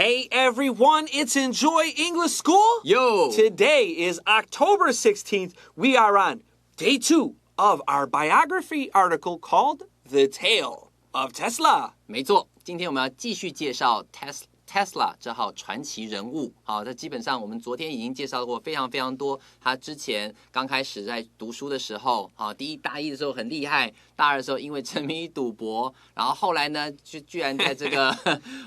Hey everyone, it's Enjoy English School. Yo! Today is October 16th. We are on day 2 of our biography article called The Tale of Tesla. 没错，今天我们要继续介绍 Tesla 这号传奇人物。好，这基本上我们昨天已经介绍过非常非常多。他之前刚开始在读书的时候，大一的时候很厉害，大二的时候因为沉迷于赌博，然后后来呢，就居然在这个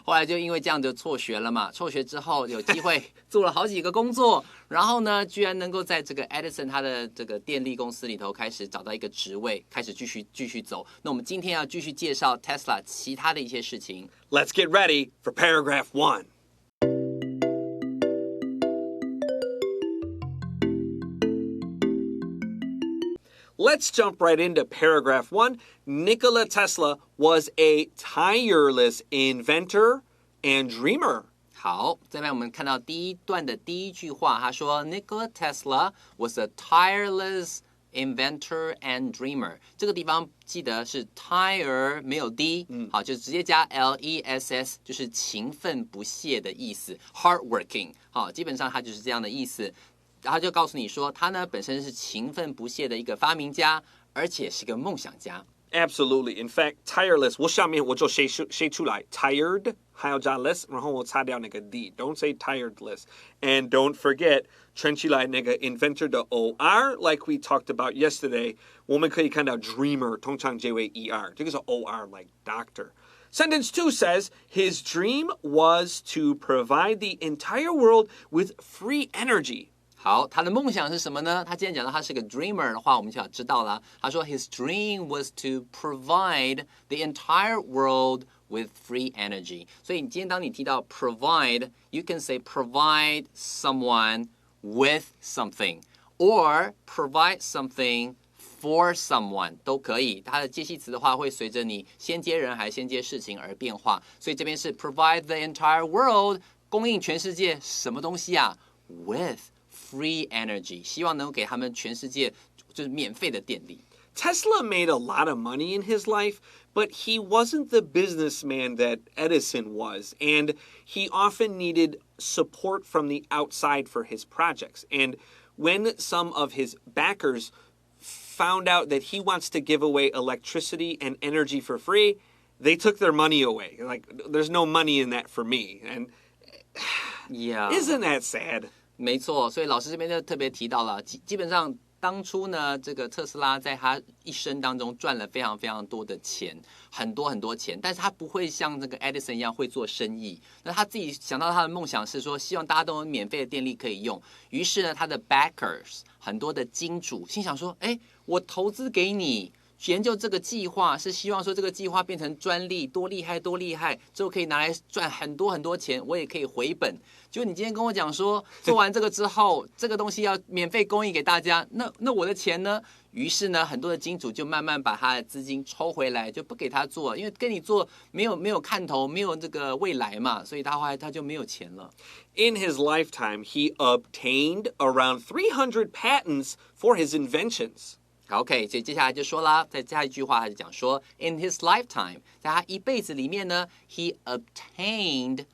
后来就因为这样就辍学了嘛。辍学之后有机会做了好几个工作，然后呢，居然能够在这个 Edison 他的这个电力公司里头开始找到一个职位，开始继续走。那我们今天要继续介绍 Tesla 其他的一些事情。Let's get ready for paragraph 1. Let's jump right into paragraph 1. Nikola Tesla was a tireless inventor and dreamer. 好，这边我们看到第一段的第一句话，他说 Nikola Tesla was a tireless inventor and dreamer. 这个地方记得是 tire 没有 d，好，就直接加 less， 就是勤奋不懈的意思 ，hardworking， 好，基本上它就是这样的意思。然后就告诉你说，他呢本身是勤奋不懈的一个发明家，而且是个梦想家。Absolutely. In fact, tireless. 我下面我就写出来 tired 还要加 less， 然后我擦掉那个 d. Don't say tiredless. And don't forget 圈起来那个 inventor 的 or, like we talked about yesterday. 我们可以看到 dreamer 通常结为 er. 这个是 or, like doctor. Sentence 2 says, his dream was to provide the entire world with free energy. 好，他的梦想是什么呢？他既然讲到他是个 dreamer 的话，我们就要知道了。他说 his dream was to provide the entire world with free energy. 所以你今天当你提到 provide, you can say provide someone with something or provide something for someone 都可以。它的介系词的话会随着你先接人还是先接事情而变化。所以这边是 provide the entire world 供应全世界什么东西啊 ？with free energy， 希望能够给他们全世界就是免费的电力。Tesla made a lot of money in his life, but he wasn't the businessman that Edison was, and he often needed support from the outside for his projects. And when some of his backers found out that he wants to give away electricity and energy for free, they took their money away. Like, there's no money in that for me. And yeah. Isn't that sad?没错，所以老师这边就特别提到了，基本上当初呢，这个特斯拉在他一生当中赚了非常非常多的钱，很多很多钱，但是他不会像这个 Edison 一样会做生意。那他自己想到他的梦想是说，希望大家都有免费的电力可以用。于是呢，他的 backers 很多的金主心想说，哎，我投资给你。研究这个计划是希望说这个计划变成专利，多厉害多厉害，之后可以拿来赚很多很多钱，我也可以回本。结果你今天跟我讲说，做完这个之后，这个东西要免费供应给大家，那我的钱呢？于是呢，很多的金主就慢慢把他的资金抽回来，就不给他做，因为跟你做没有看头，没有这个未来嘛，所以他后来他就没有钱了。In his lifetime, he obtained around 300 patents for his inventions. OK， 所以接下来就说啦，在下一句话他就讲说 ，in his lifetime， 在他一辈子里面呢 ，he obtained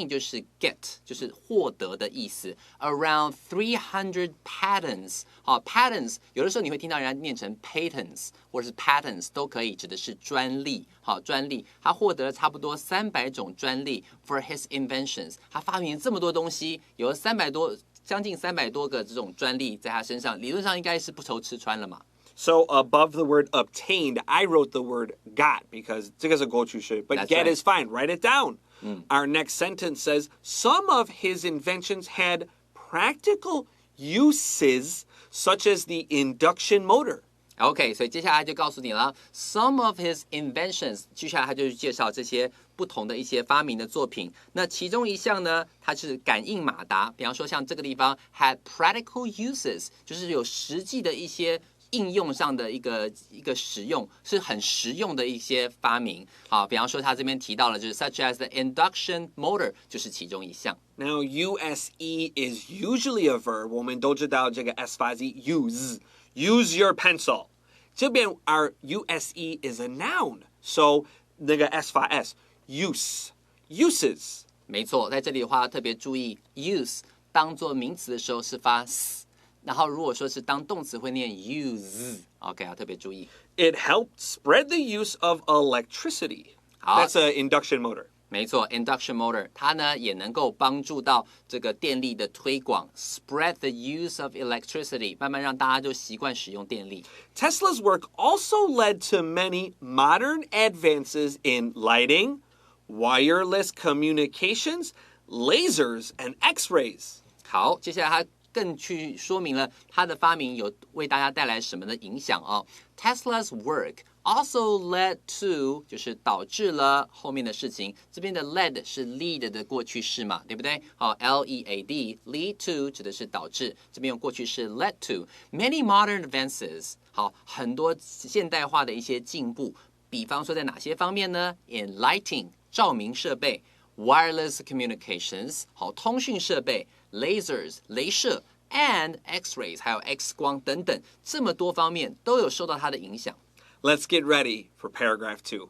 就是 get， 就是获得的意思 ，around 300 patents。好 ，patents 有的时候你会听到人家念成 patents 或者是 patents 都可以，指的是专利。好，专利，他获得了差不多300种专利 for his inventions。他发明这么多东西，有了将近300多个这种专利在他身上，理论上应该是不愁吃穿了嘛。So above the word obtained, I wrote the word got because 这个是过去式, but get is fine. Write it down. Our next sentence says, some of his inventions had practical uses, such as the induction motor. OK， 所以接下来就告诉你了 ，some of his inventions， 接下来他就介绍这些不同的一些发明的作品。那其中一项呢，它是感应马达，比方说像这个地方 had practical uses， 就是有实际的一些应用上的一个使用，是很实用的一些发明。好，比方说他这边提到了，就是 such as the induction motor， 就是其中一项。Now, use is usually a verb. 我们都知道这个 S 发 Z use your pencil. 这边 our use is a noun. So 那个 S 发 S uses. 没错，在这里的话特别注意 use 当做名词的时候是发 s， 然后如果说是当动词会念 use。OK 要特别注意。It helped spread the use of electricity. That's an induction motor. 没错 ，induction motor 它呢也能够帮助到这个电力的推广 ，spread the use of electricity， 慢慢让大家就习惯使用电力。Tesla's work also led to many modern advances in lighting, wireless communications, lasers, and X-rays. 好，接下来它更去说明了它的发明有为大家带来什么的影响哦。Tesla's work also led to 就是导致了后面的事情，这边的 led 是 lead 的过去式嘛，对不对？好 ，L-E-A-D lead to 指的是导致，这边用过去式 led to many modern advances。好，很多现代化的一些进步，比方说在哪些方面呢 ？In lighting 照明设备 ，wireless communications 好通讯设备 ，lasers 镭射 ，and X-rays 还有 X 光等等，这么多方面都有受到它的影响。Let's get ready for paragraph 2.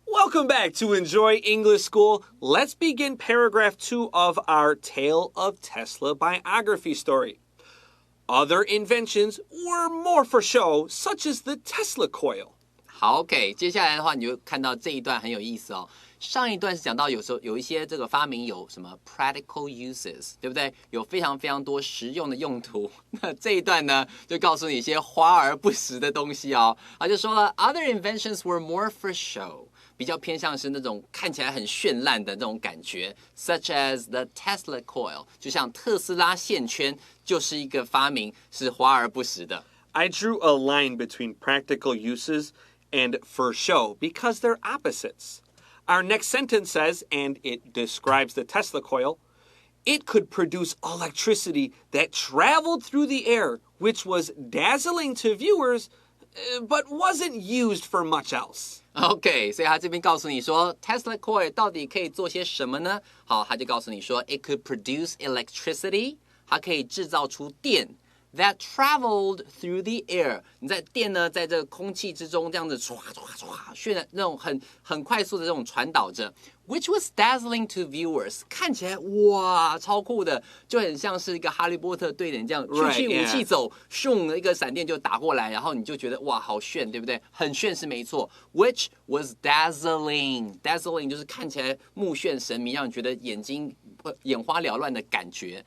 Welcome back to Enjoy English School. Let's begin paragraph 2 of our Tale of Tesla biography story. Other inventions were more for show, such as the Tesla coil. 好 ，OK， 接下来的话，你就看到这一段很有意思哦。上一段是讲到有时候有一些这个发明有什么 practical uses， 对不对？有非常非常多实用的用途。那这一段呢，就告诉你一些华而不实的东西哦。他就说了 ，other inventions were more for show， 比较偏向是那种看起来很绚烂的那种感觉 ，such as the Tesla coil， 就像特斯拉线圈就是一个发明，是华而不实的。I drew a line between practical uses and for show because they're opposites. Our next sentence says, and it describes the Tesla coil, it could produce electricity that traveled through the air, which was dazzling to viewers, but wasn't used for much else. OK， 所以他这边告诉你说 ，Tesla coil 到底可以做些什么呢？好，他就告诉你说 ，it could produce electricity， 它可以制造出电。That traveled through the air， 你在电呢，在这个空气之中这样子唰唰唰，渲染那种很快速的这种传导着 ，which was dazzling to viewers， 看起来哇超酷的，就很像是一个哈利波特对人这样去武器走，咻一个闪电就打过来，然后你就觉得哇好炫，对不对？很炫是没错 ，which was dazzling 就是看起来目眩神迷，让你觉得眼花缭乱的感觉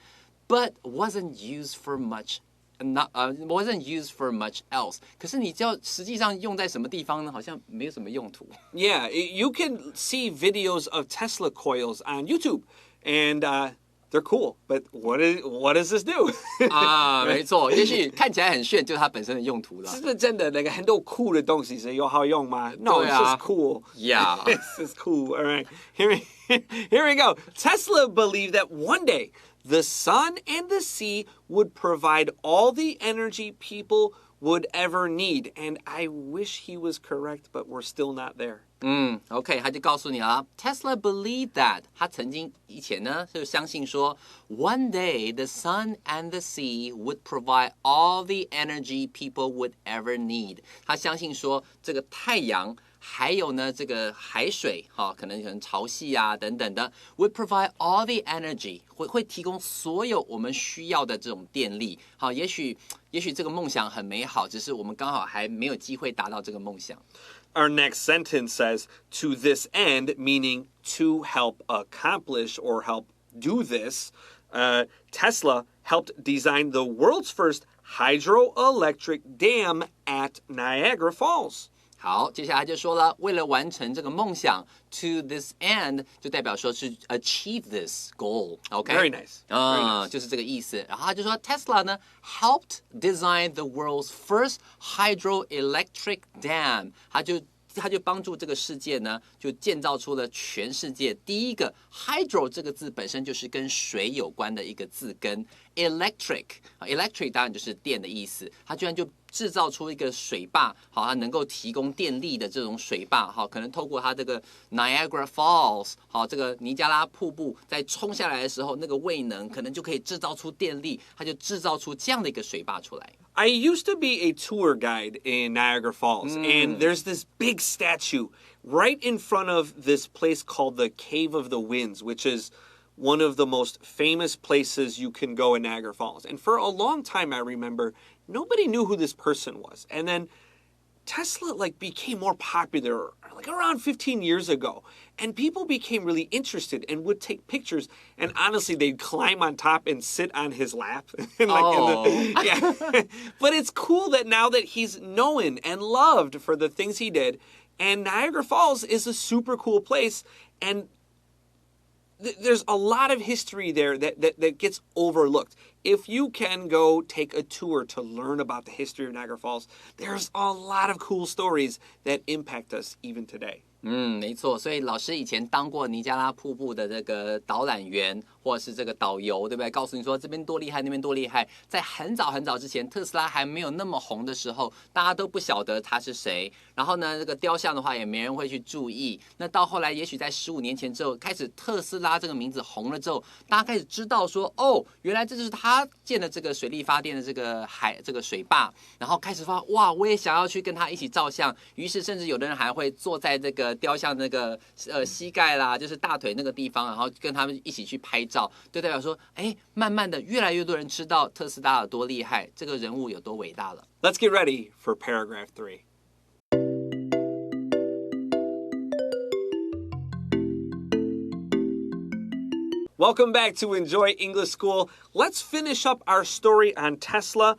，but wasn't used for much。wasn't used for much else. 可是你知道实际上用在什么地方呢？好像没有什么用途。Yeah, you can see videos of Tesla coils on YouTube, and they're cool. But what does this do? 没错，也许看起来很炫，就是它本身的用途了。是不是真的那个很多酷的东西是有好用吗？ No, it's just cool. Yeah, it's cool. All right, here we go. Tesla believed that one day the sun and the sea would provide all the energy people would ever need. And I wish he was correct, but we're still not there. OK， 他就告诉你了 ，Tesla believed that， 他曾经以前呢就相信说 ，one day the sun and the sea would provide all the energy people would ever need。他相信说这个太阳。还有呢，这个海水，可能潮汐啊等等的 ，would provide all the energy， 会提供所有我们需要的这种电力。好，也许这个梦想很美好，只是我们刚好还没有机会达到这个梦想。Our next sentence says, to this end, meaning to help accomplish or help do this, Tesla helped design the world's first hydroelectric dam at Niagara Falls. 好，接下来就说了，为了完成这个梦想 ，to this end 就代表说是 achieve this goal，OK？Very nice. 就是这个意思。然后他就说 Tesla 呢 helped design the world's first hydroelectric dam， 他就帮助这个世界呢，就建造出了全世界第一个 hydro 这个字本身就是跟水有关的一个字根 electric 当然就是电的意思，它居然就制造出一个水坝，好，它能够提供电力的这种水坝，好，可能透过它这个 Niagara Falls， 好，这个尼加拉瀑布在冲下来的时候，那个位能可能就可以制造出电力，它就制造出这样的一个水坝出来。I used to be a tour guide in Niagara Falls, and there's this big statue right in front of this place called the Cave of the Winds, which is one of the most famous places you can go in Niagara Falls. And for a long time, I remember, nobody knew who this person was. And then Tesla became more popular around 15 years ago. And people became really interested and would take pictures. And honestly, they'd climb on top and sit on his lap. Yeah. But it's cool that now that he's known and loved for the things he did. And Niagara Falls is a super cool place. And there's a lot of history there that gets overlooked. If you can go take a tour to learn about the history of Niagara Falls, there's a lot of cool stories that impact us even today. 没错，所以老师以前当过尼加拉瀑布的这个导览员，或者是这个导游，对不对？告诉你说这边多厉害，那边多厉害。在很早很早之前，特斯拉还没有那么红的时候，大家都不晓得他是谁。然后呢，这个雕像的话也没人会去注意。那到后来，也许在15年前之后，开始特斯拉这个名字红了之后，大家开始知道说，哦，原来这就是他建的这个水力发电的这个水坝。然后开始发，哇，我也想要去跟他一起照相。于是甚至有的人还会坐在这个雕像那个膝盖啦，就是大腿那个地方，然后跟他们一起去拍照，就代表说，哎，慢慢的越来越多人知道特斯拉有多厉害，这个人物有多伟大了。Let's get ready for paragraph 3. Welcome back to Enjoy English School. Let's finish up our story on Tesla.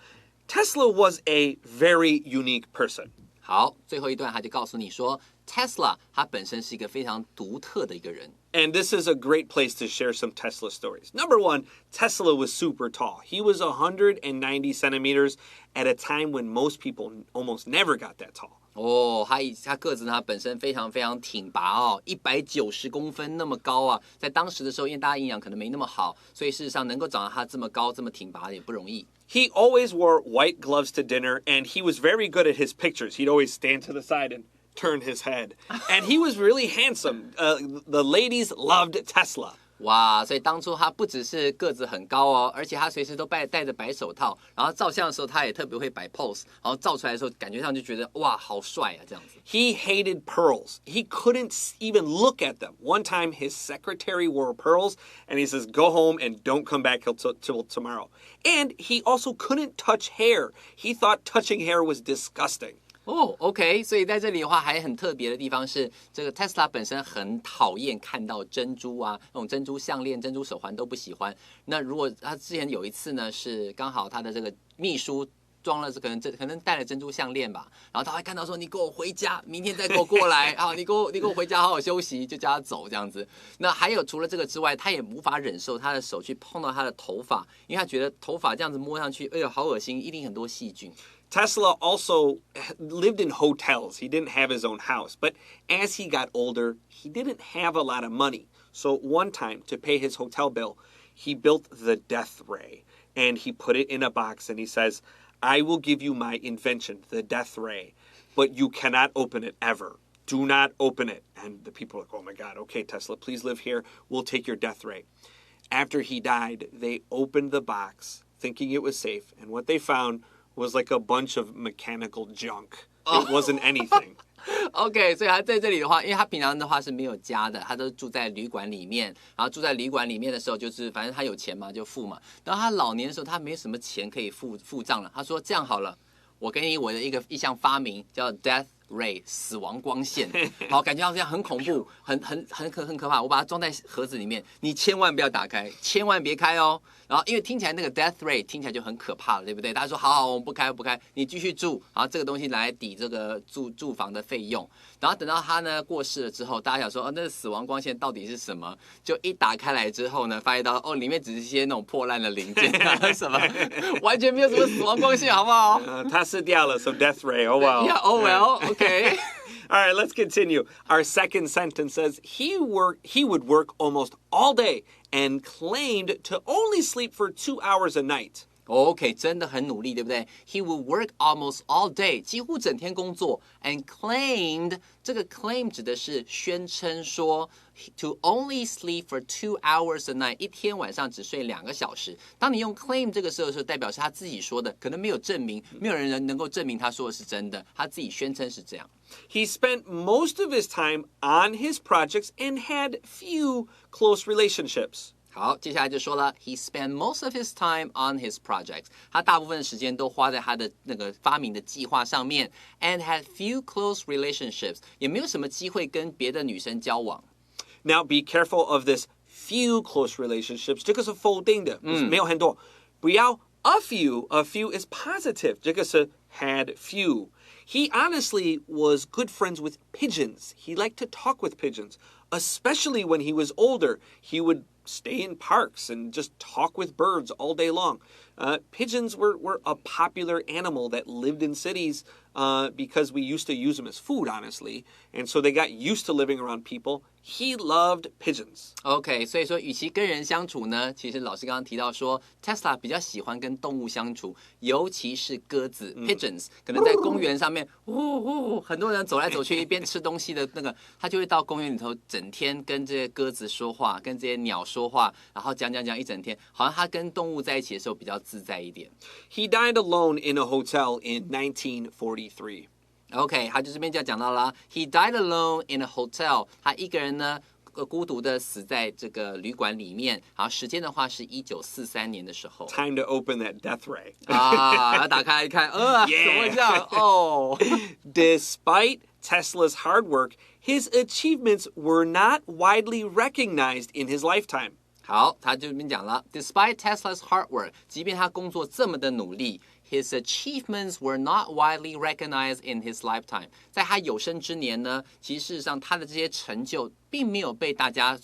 Tesla was a very unique person. 好，最后一段他就告诉你说 ，Tesla 他本身是一个非常独特的一个人。And this is a great place to share some Tesla stories. Number one, Tesla was super tall. He was 190 centimeters at a time when most people almost never got that tall. 哦，他个子呢本身非常非常挺拔哦，190公分那么高啊，在当时的时候，因为大家营养可能没那么好，所以事实上能够长到他这么高这么挺拔也不容易。He always wore white gloves to dinner, and he was very good at his pictures. He'd always stand to the side and turn his head. And he was really handsome. The ladies loved Tesla. 哇，所以当初他不只是个子很高哦，而且他随时都戴着白手套，然后照相的时候他也特别会摆 pose， 然后照出来的时候感觉上就觉得哇，好帅啊这样子。He hated pearls. He couldn't even look at them. One time his secretary wore pearls, and he says, "Go home and don't come back till tomorrow." And he also couldn't touch hair. He thought touching hair was disgusting. 哦 ，OK， 所以在这里的话还很特别的地方是，这个 Tesla 本身很讨厌看到珍珠啊，那种珍珠项链、珍珠手环都不喜欢。那如果他之前有一次呢，是刚好他的这个秘书装了可能戴了珍珠项链吧，然后他会看到说你给我回家，明天再给我过来啊，你给我回家好好休息，就叫他走这样子。那还有除了这个之外，他也无法忍受他的手去碰到他的头发，因为他觉得头发这样子摸上去，哎呦好恶心，一定很多细菌。Tesla also lived in hotels. He didn't have his own house. But as he got older, he didn't have a lot of money. So one time, to pay his hotel bill, he built the death ray. And he put it in a box and he says, "I will give you my invention, the death ray. But you cannot open it ever. Do not open it." And the people are like, "Oh my God, okay, Tesla, please live here. We'll take your death ray." After he died, they opened the box, thinking it was safe. And what they found was like a bunch of mechanical junk. It wasn't anything. OK， 所以他在这里的话，因为他平常的话是没有家的，他都住在旅馆里面。然后住在旅馆里面的时候，就是反正他有钱嘛就付嘛。然后他老年的时候，他没什么钱可以付账了。他说这样好了，我给你我的一项发明叫 Death Ray 死亡光线，好，感觉好像很恐怖，很可怕。我把它装在盒子里面，你千万不要打开，千万别开哦。然后因为听起来那个 death ray 听起来就很可怕了，对不对？大家说好，我们不开，你继续住，然后这个东西来抵这个住房的费用。然后等到他呢过世了之后，大家想说，那死亡光线到底是什么？就一打开来之后呢，发现到里面只是一些那种破烂的零件啊什么，完全没有什么死亡光线，好不好？他死掉了 so death ray. Oh well. Yeah. Oh well. Okay. All right, let's continue. Our second sentence says he would work almost all day and claimed to only sleep for 2 hours a night. OK， 真的很努力，对不对 ？He would work almost all day， 几乎整天工作。And claimed， 这个 claim 指的是宣称说 to only sleep for 2 hours a night， 一天晚上只睡2个小时。当你用 claim 这个时候，代表是他自己说的，可能没有证明，没有人能够证明他说的是真的，他自己宣称是这样。He spent most of his time on his projects and had few close relationships. 好，接下来就说了 ，He spent most of his time on his projects。他大部分的时间都花在他的那个发明的计划上面 ，and had few close relationships， 也没有什么机会跟别的女生交往。Now be careful of this few close relationships. 这个是否定的，没有很多。不要 a few is positive. 这个是 had few. He honestly was good friends with pigeons. He liked to talk with pigeons, especially when he was older. He would stay in parks and just talk with birds all day long. Pigeons were a popular animal that lived in cities because we used to use them as food, honestly. And so they got used to living around people. He loved pigeons. OK， 所以说，与其跟人相处呢，其实老师刚刚提到说 ，Tesla 比较喜欢跟动物相处，尤其是鸽子 pigeons， 可能在公园上面，很多人走来走去，一边吃东西的那个，他就会到公园里头，整天跟这些鸽子说话，跟这些鸟说话，然后讲一整天，好像他跟动物在一起的时候比较自在一点。He died alone in a hotel in 1943. OK， 他就这边就讲到了 ，He died alone in a hotel。他一个人呢，孤独的死在这个旅馆里面。然后时间的话是1943年的时候。Time to open that death ray. 啊，打开一看，怎么这样？哦。Despite Tesla's hard work, his achievements were not widely recognized in his lifetime. 好，他就这边讲了 ，Despite Tesla's hard work， 即便他工作这么的努力。His achievements were not widely recognized in his lifetime. 在他有生之年呢，其实事实上他的这些成就并没有被大家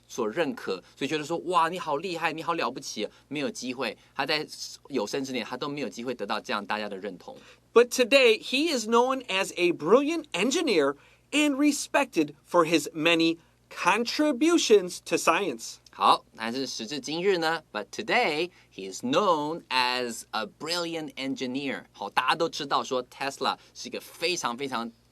所认可，所以觉得说哇，你好厉害，你好了不起，没有机会。他在有生之年，他都没有机会得到这样大家的认同。But today, he is known as a brilliant engineer and respected for his many contributions to science. 好，但是时至今日呢 ，But today he is known as a brilliant engineer。好，大家都知道说 Tesla 是一个非常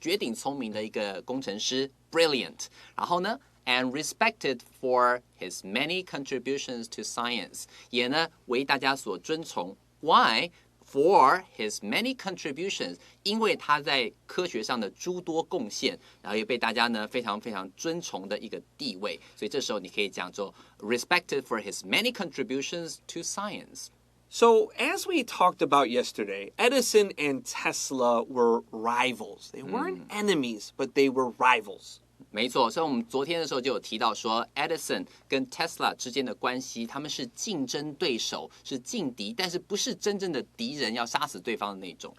绝顶聪明的一个工程师 ，brilliant。然后呢 ，and respected for his many contributions to science， 也呢为大家所尊崇。Why？For his many contributions， 因为他在科学上的诸多贡献，然后也被大家呢非常尊崇的一个地位，所以这时候你可以讲做 respected for his many contributions to science。So, as we talked about yesterday, Edison and Tesla were rivals. They weren't enemies, but they were rivals. 没错，所以我们昨天的时候就有提到说 ，Edison 跟 Tesla 之间的关系，他们是竞争对手，是劲敌，但是不是真正的敌人，要杀死对方的那种。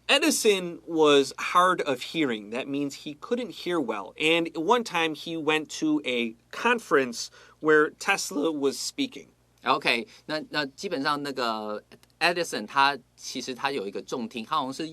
Edison was hard of hearing. That means he couldn't hear well. And one time he went to a conference where Tesla was speaking. OK， 那基本上那个 Edison 他其实他有一个重听，他好像是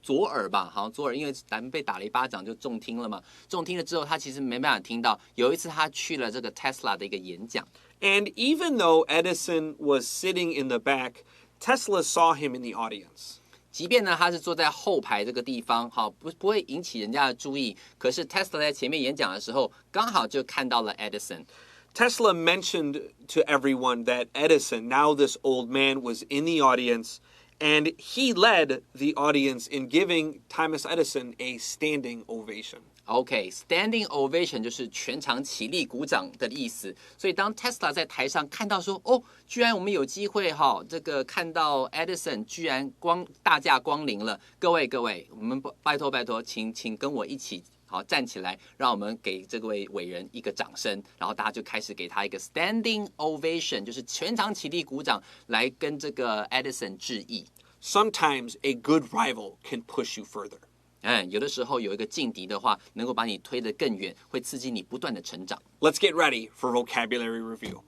左耳吧，好像左耳，因为被打了一巴掌就重听了嘛。重听了之后，他其实没办法听到。有一次他去了这个 Tesla 的一个演讲。And even though Edison was sitting in the back, Tesla saw him in the audience. 即便呢他是坐在后排这个地方，好不会引起人家的注意，可是 Tesla 在前面演讲的时候，刚好就看到了 Edison。Tesla mentioned to everyone that Edison, now this old man, was in the audience, and he led the audience in giving Thomas Edison a standing ovation.OK, standing ovation 就是全场起立鼓掌的意思。所以当 Tesla 在台上看到说，居然我们有机会这个看到 Edison 居然大驾光临了，各位，我们拜托，请跟我一起。好，站起来，让我们给这位伟人一个掌声，然后大家就开始给他一个 standing ovation， 就是全场起立鼓掌，来跟这个 Edison 致意。Sometimes a good rival can push you further. 有的时候有一个劲敌的话，能够把你推得更远，会刺激你不断的成长。Let's get ready for vocabulary review.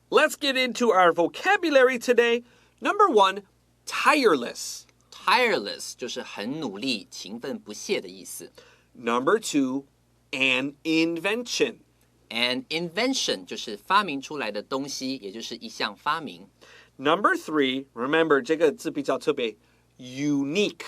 Let's get into our vocabulary today. Number 1, tireless. Tireless 就是很努力、勤奋不懈的意思。Number 2, an invention. An invention 就是发明出来的东西，也就是一项发明。Number 3, remember 这个字比较特别 unique.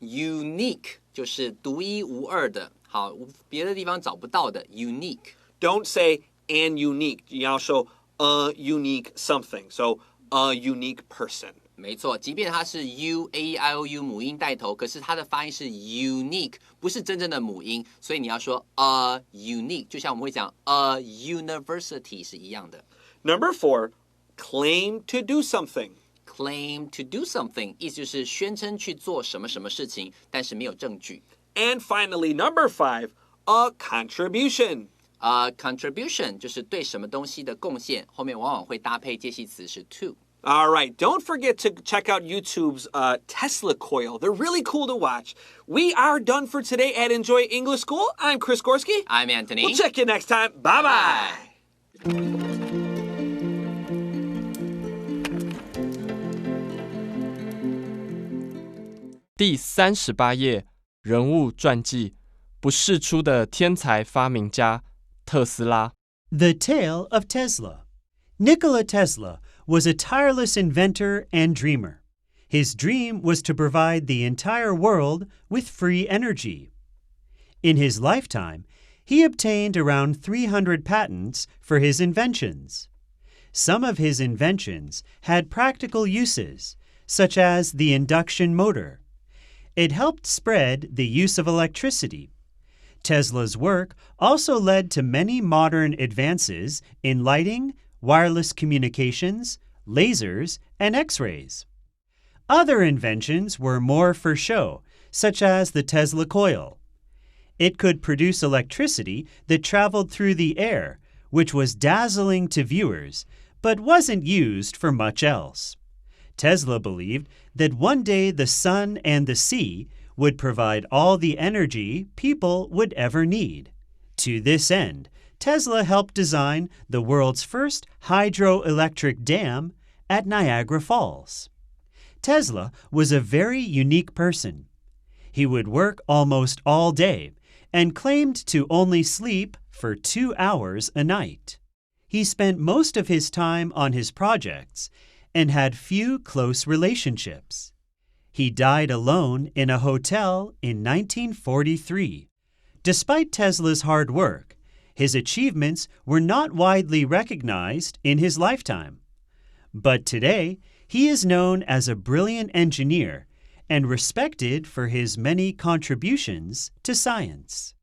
Unique 就是独一无二的，好，别的地方找不到的 unique. Don't say an unique. 你要说 a unique something. So a unique person. 没错，即便它是 U-A-E-I-O-U 母音带头，可是它的发音是 unique， 不是真正的母音，所以你要说 a unique， 就像我们会讲 a university 是一样的。Number 4, claim to do something. Claim to do something 意思就是宣称去做什么什么事情，但是没有证据。And finally, number 5, a contribution. A contribution 就是对什么东西的贡献，后面往往会搭配介系词是 to。All right, don't forget to check out YouTube's Tesla coil. They're really cool to watch. We are done for today at Enjoy English School. I'm Chris Gorski. I'm Antony. We'll check you next time. Bye-bye. Bye. 第38页，人物传记，不世出的天才发明家特斯拉。The Tale of Tesla. Nikola Tesla was a tireless inventor and dreamer. His dream was to provide the entire world with free energy. In his lifetime, he obtained around 300 patents for his inventions. Some of his inventions had practical uses, such as the induction motor. It helped spread the use of electricity. Tesla's work also led to many modern advances in lighting, wireless communications, lasers, and X-rays. Other inventions were more for show, such as the Tesla coil. It could produce electricity that traveled through the air, which was dazzling to viewers, but wasn't used for much else. Tesla believed that one day the sun and the sea would provide all the energy people would ever need. To this end, Tesla helped design the world's first hydroelectric dam at Niagara Falls. Tesla was a very unique person. He would work almost all day and claimed to only sleep for 2 hours a night. He spent most of his time on his projects and had few close relationships. He died alone in a hotel in 1943. Despite Tesla's hard work, his achievements were not widely recognized in his lifetime. But today, he is known as a brilliant engineer and respected for his many contributions to science.